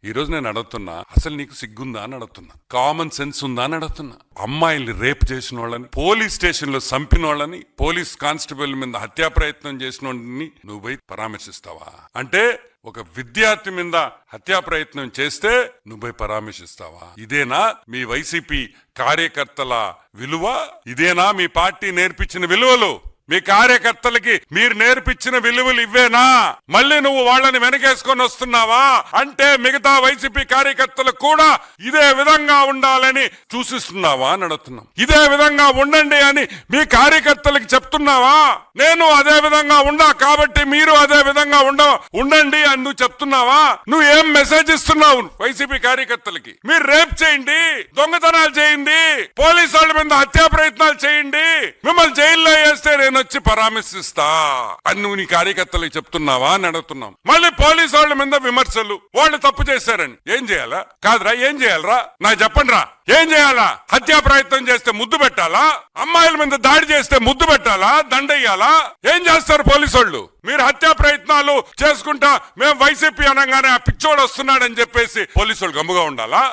ఈ రోజు నేను అడుగుతున్నా, అసలు నీకు సిగ్గుందా అని అడుగుతున్నా, కామన్ సెన్స్ ఉందా అని అడుగుతున్నా. అమ్మాయిల్ని రేప్ చేసిన వాళ్ళని, పోలీస్ స్టేషన్ లో చంపిన వాళ్ళని, పోలీస్ కానిస్టేబుల్ మీద హత్యా ప్రయత్నం చేసిన వాళ్ళని నువ్వు పోయి పరామర్శిస్తావా? అంటే ఒక విద్యార్థి మీద హత్యా ప్రయత్నం చేస్తే నువ్వు పరామర్శిస్తావా? ఇదేనా మీ వైసీపీ కార్యకర్తల విలువ? ఇదేనా మీ పార్టీ నేర్పించిన విలువలు? మీ కార్యకర్తలకి మీరు నేర్పించిన విలువలు ఇవ్వేనా? మళ్ళీ నువ్వు వాళ్ళని వెనకేసుకొని వస్తున్నావా? అంటే మిగతా వైసీపీ కార్యకర్తలు కూడా ఇదే విధంగా ఉండాలని సూచిస్తున్నావా అని అడుగుతున్నాం. ఇదే విధంగా ఉండండి అని మీ కార్యకర్తలకి చెప్తున్నావా? నేను అదే విధంగా ఉండా కాబట్టి మీరు అదే విధంగా ఉండండి అని నువ్వు చెప్తున్నావా? నువ్వు ఏం మెసేజ్ ఇస్తున్నావు వైసీపీ కార్యకర్తలకి? మీరు రేప్ చేయండి, దొంగతనాలు చేయండి, పోలీసు వాళ్ళ మీద హత్యా ప్రయత్నాలు చేయండి, మిమ్మల్ని జైల్లో వేస్తే నేను వచ్చి పరామర్శిస్తా అని నువ్వు నీ కార్యకర్తలకు చెప్తున్నావా అని అడుగుతున్నాం. మళ్ళీ పోలీసు వాళ్ళ మీద విమర్శలు, వాళ్ళు తప్పు చేశారని. ఏం చేయాలా? కాదురా, ఏం చేయాలరా? నాకు చెప్పండి రా, ఏం చేయాలా? హత్యా ప్రయత్నం చేస్తే ముద్దు పెట్టాలా? అమ్మాయిల మీద దాడి చేస్తే ముద్దు పెట్టాలా? దండయ్యాలా? ఏం చేస్తారు పోలీసు వాళ్ళు? మీరు హత్యా ప్రయత్నాలు చేసుకుంటా మేము వైసీపీ అనగానే ఆ పిచ్చోడు వస్తున్నాడని చెప్పేసి పోలీసు వాళ్ళు గమ్ముగా ఉండాలా?